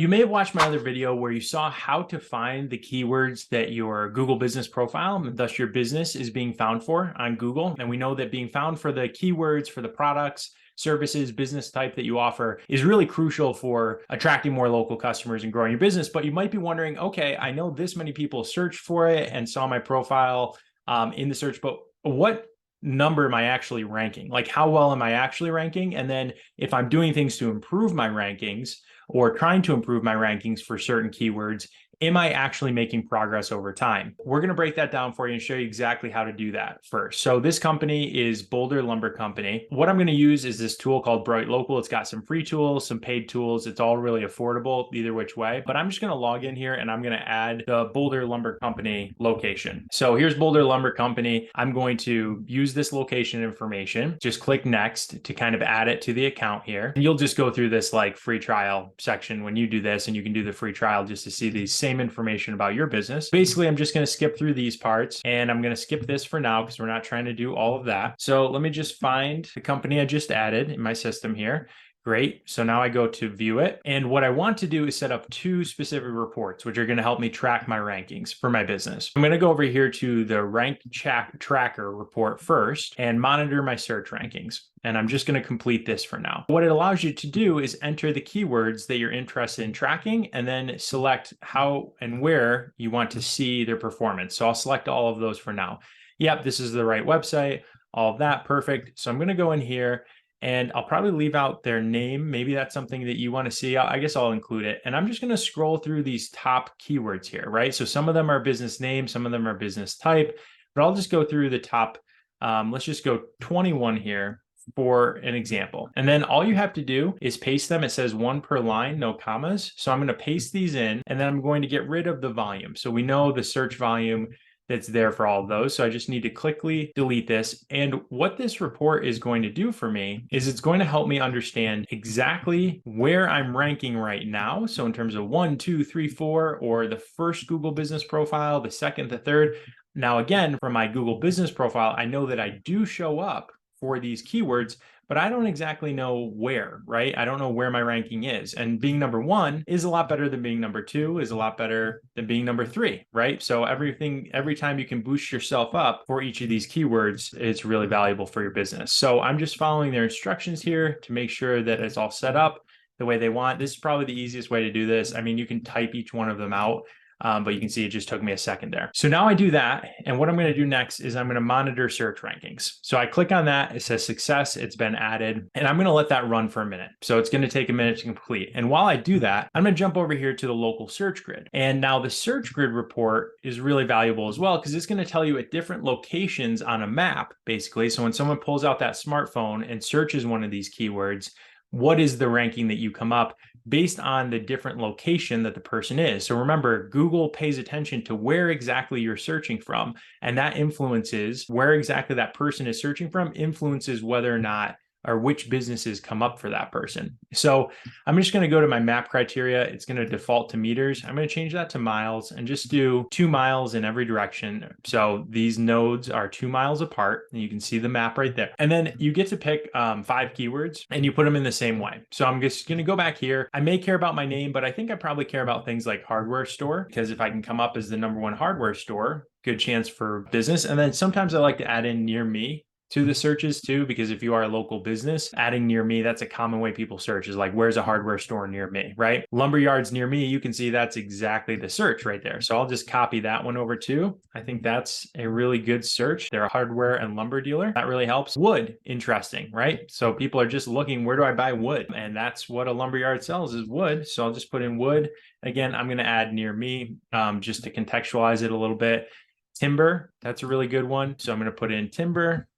You may have watched my other video where you saw how to find the keywords that your Google business profile, and thus your business, is being found for on Google. And we know that being found for the keywords for the products, services, business type that you offer is really crucial for attracting more local customers and growing your business. But you might be wondering, okay, I know this many people searched for it and saw my profile in the search, but what number am I actually ranking? Like, how well am I actually ranking? And then if I'm doing things to improve my rankings or trying to improve my rankings for certain keywords, am I actually making progress over time? We're going to break that down for you and show you exactly how to do that first. So this company is Boulder Lumber Company. What I'm going to use is this tool called Bright Local. It's got some free tools, some paid tools. It's all really affordable either which way, but I'm just going to log in here and I'm going to add the Boulder Lumber Company location. So here's Boulder Lumber Company. I'm going to use this location information. Just click next to kind of add it to the account here. And you'll just go through this like free trial section when you do this, and you can do the free trial just to see these same information about your business. Basically, I'm just going to skip through these parts, and I'm going to skip this for now because we're not trying to do all of that. So let me just find the company I just added in my system here. Great. So now I go to view it. And what I want to do is set up two specific reports, which are going to help me track my rankings for my business. I'm going to go over here to the rank tracker report first and monitor my search rankings. And I'm just going to complete this for now. What it allows you to do is enter the keywords that you're interested in tracking and then select how and where you want to see their performance. So I'll select all of those for now. Yep, this is the right website, all of that, perfect. So I'm going to go in here and I'll probably leave out their name. Maybe that's something that you want to see. I guess I'll include it. And I'm just going to scroll through these top keywords here, right? So some of them are business name, some of them are business type, but I'll just go through the top. Let's just go 21 here for an example. And then all you have to do is paste them. It says one per line, no commas. So I'm going to paste these in, and then I'm going to get rid of the volume. So we know the search volume that's there for all of those. So I just need to quickly delete this. And what this report is going to do for me is it's going to help me understand exactly where I'm ranking right now. So in terms of 1, 2, 3, 4, or the first Google business profile, the second, the third. Now, again, from my Google business profile, I know that I do show up for these keywords, but I don't exactly know where, right? I don't know where my ranking is. And being number 1 is a lot better than being number 2, is a lot better than being number 3, right? So every time you can boost yourself up for each of these keywords, it's really valuable for your business. So I'm just following their instructions here to make sure that it's all set up the way they want. This is probably the easiest way to do this. I mean, you can type each one of them out. But you can see it just took me a second there. So now I do that. And what I'm going to do next is I'm going to monitor search rankings. So I click on that. It says success. It's been added. And I'm going to let that run for a minute. So it's going to take a minute to complete. And while I do that, I'm going to jump over here to the local search grid. And now the search grid report is really valuable as well, because it's going to tell you at different locations on a map, basically. So when someone pulls out that smartphone and searches one of these keywords, what is the ranking that you come up based on the different location that the person is. So remember, Google pays attention to where exactly you're searching from, and that influences where exactly that person is searching from, influences whether or not or which businesses come up for that person. So I'm just going to go to my map criteria. It's going to default to meters. I'm going to change that to miles and just do 2 miles in every direction. So these nodes are 2 miles apart, and you can see the map right there. And then you get to pick 5 keywords and you put them in the same way. So I'm just going to go back here. I may care about my name, but I think I probably care about things like hardware store, because if I can come up as the #1 hardware store, good chance for business. And then sometimes I like to add in near me to the searches too, because if you are a local business, adding near me, that's a common way people search, is like, where's a hardware store near me, right? Lumberyards near me, you can see that's exactly the search right there. So I'll just copy that one over too. I think that's a really good search. They're a hardware and lumber dealer. That really helps. Wood, interesting, right? So people are just looking, where do I buy wood? And that's what a lumberyard sells, is wood. So I'll just put in wood. Again, I'm going to add near me just to contextualize it a little bit. Timber, that's a really good one. So I'm going to put in timber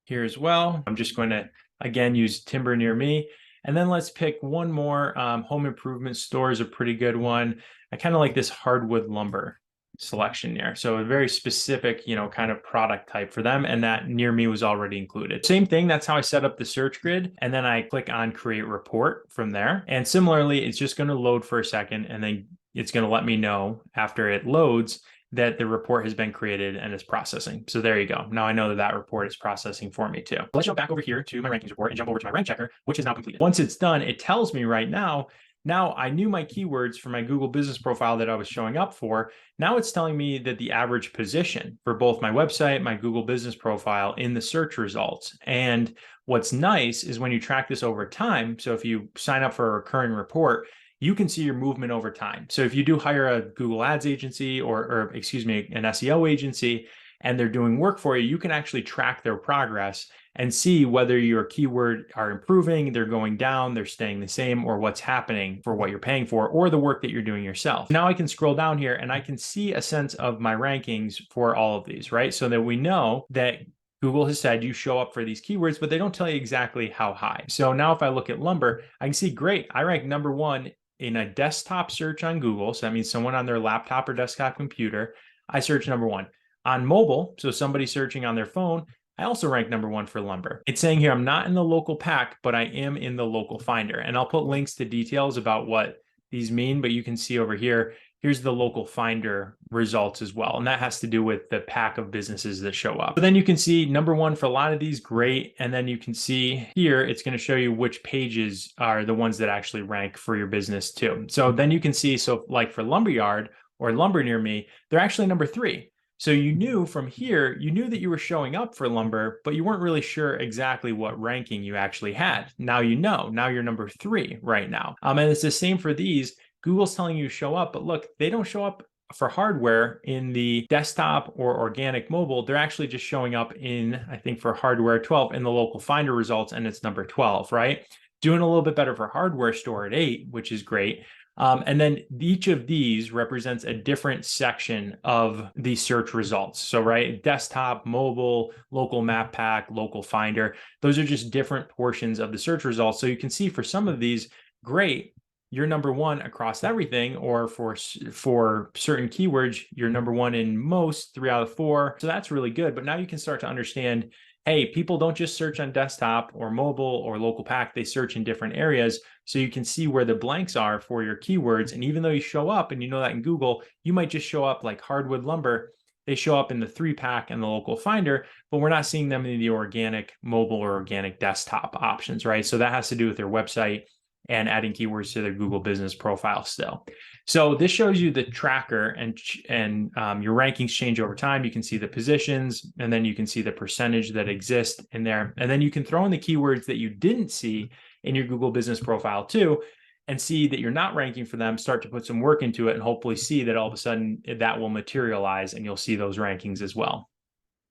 here as well. I'm just going to, again, use timber near me. And then let's pick one more. Home improvement store is a pretty good one. I kind of like this hardwood lumber selection there. So a very specific, kind of product type for them. And that near me was already included. Same thing. That's how I set up the search grid. And then I click on create report from there. And similarly, it's just going to load for a second, and then it's going to let me know after it loads that the report has been created and is processing. So there you go. Now I know that that report is processing for me too. Let's jump back over here to my rankings report and jump over to my rank checker, which is now completed. Once it's done, it tells me right now Now I knew my keywords for my Google business profile that I was showing up for. Now it's telling me that the average position for both my website, my Google business profile in the search results. And what's nice is when you track this over time. So if you sign up for a recurring report, you can see your movement over time. So if you do hire a Google Ads agency or excuse me, an SEO agency, and they're doing work for you, you can actually track their progress and see whether your keyword are improving, they're going down, they're staying the same, or what's happening for what you're paying for, or the work that you're doing yourself. Now I can scroll down here and I can see a sense of my rankings for all of these, right? So that we know that Google has said you show up for these keywords, but they don't tell you exactly how high. So now if I look at lumber, I can see, great, I rank number one in a desktop search on Google. So that means someone on their laptop or desktop computer, I search number one. On mobile, so somebody searching on their phone, I also rank number one for lumber. It's saying here, I'm not in the local pack, but I am in the local finder. And I'll put links to details about what these mean, but you can see over here, here's the local finder results as well. And that has to do with the pack of businesses that show up. But then you can see number one for a lot of these, great. And then you can see here, it's going to show you which pages are the ones that actually rank for your business too. So then you can see, so like for Lumberyard or Lumber Near Me, they're actually number three. So you knew from here, you knew that you were showing up for lumber, but you weren't really sure exactly what ranking you actually had. Now you know, now you're number three right now. And it's the same for these. Google's telling you to show up, but look, they don't show up for hardware in the desktop or organic mobile. They're actually just showing up in, I think for hardware 12 in the local finder results, and it's number 12, right? Doing a little bit better for hardware store at 8, which is great. And then each of these represents a different section of the search results. So, right, desktop, mobile, local map pack, local finder, those are just different portions of the search results. So you can see for some of these, great, you're number one across everything, or for certain keywords, you're number one in most, 3 out of 4. So that's really good. But now you can start to understand, hey, people don't just search on desktop or mobile or local pack, they search in different areas. So you can see where the blanks are for your keywords. And even though you show up, and you know that in Google, you might just show up like hardwood lumber. They show up in the 3-pack and the local finder, but we're not seeing them in the organic mobile or organic desktop options, right? So that has to do with their website and adding keywords to their Google business profile still. So this shows you the tracker, and your rankings change over time. You can see the positions, and then you can see the percentage that exist in there. And then you can throw in the keywords that you didn't see in your Google business profile too, and see that you're not ranking for them, start to put some work into it, and hopefully see that all of a sudden that will materialize and you'll see those rankings as well.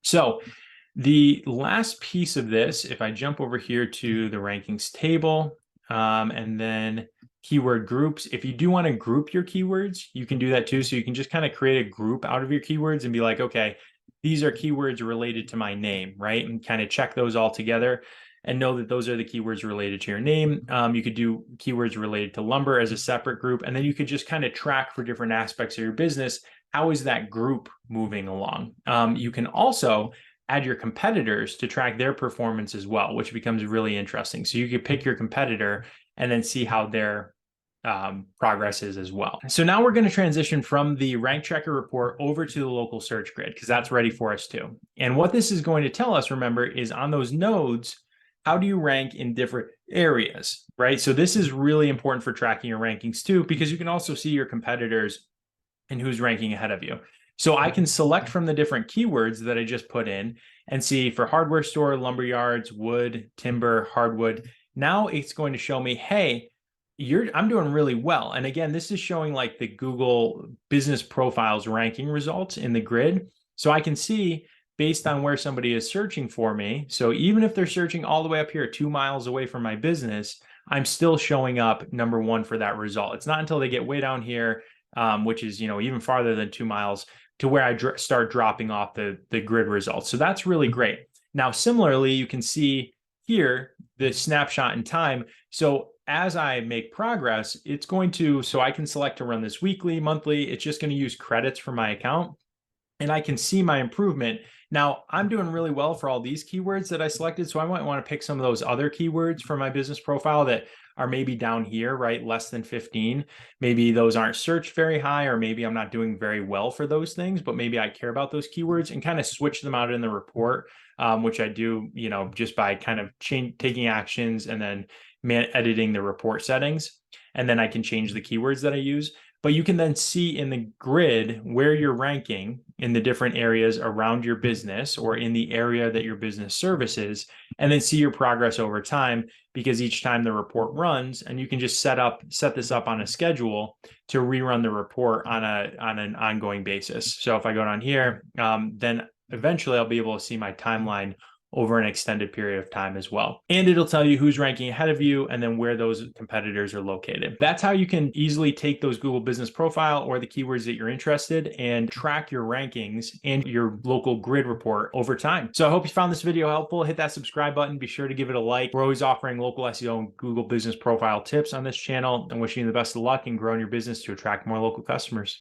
So the last piece of this, if I jump over here to the rankings table, and then keyword groups, if you do want to group your keywords, you can do that too. So you can just kind of create a group out of your keywords and be like, okay, these are keywords related to my name, right? And kind of check those all together and know that those are the keywords related to your name. You could do keywords related to lumber as a separate group, and then you could just kind of track for different aspects of your business. How is that group moving along? You can also add your competitors to track their performance as well, which becomes really interesting. So you could pick your competitor and then see how their progress is as well. So now we're going to transition from the rank tracker report over to the local search grid, because that's ready for us too. And what this is going to tell us, remember, is on those nodes, how do you rank in different areas, right? So this is really important for tracking your rankings too, because you can also see your competitors and who's ranking ahead of you. So I can select from the different keywords that I just put in and see for hardware store, lumber yards, wood, timber, hardwood. Now it's going to show me, hey, I'm doing really well. And again, this is showing like the Google business profiles ranking results in the grid. So I can see based on where somebody is searching for me. So even if they're searching all the way up here, 2 miles away from my business, I'm still showing up number one for that result. It's not until they get way down here, which is, even farther than 2 miles, to where I start dropping off the grid results. So that's really great. Now, similarly, you can see here the snapshot in time. So as I make progress, it's going to, so I can select to run this weekly, monthly. It's just going to use credits for my account, and I can see my improvement. Now, I'm doing really well for all these keywords that I selected, so I might want to pick some of those other keywords for my business profile that are maybe down here, right? Less than 15. Maybe those aren't searched very high, or maybe I'm not doing very well for those things, but maybe I care about those keywords, and kind of switch them out in the report, which I do, just by kind of taking actions and then editing the report settings. and then I can change the keywords that I use. But you can then see in the grid where you're ranking in the different areas around your business or in the area that your business services, and then see your progress over time, because each time the report runs, and you can just set this up on a schedule to rerun the report on an ongoing basis. So if I go down here, then eventually I'll be able to see my timeline over an extended period of time as well. And it'll tell you who's ranking ahead of you and then where those competitors are located. That's how you can easily take those Google Business Profile or the keywords that you're interested and track your rankings and your local grid report over time. So I hope you found this video helpful. Hit that subscribe button. Be sure to give it a like. We're always offering local SEO and Google Business Profile tips on this channel, and wishing you the best of luck in growing your business to attract more local customers.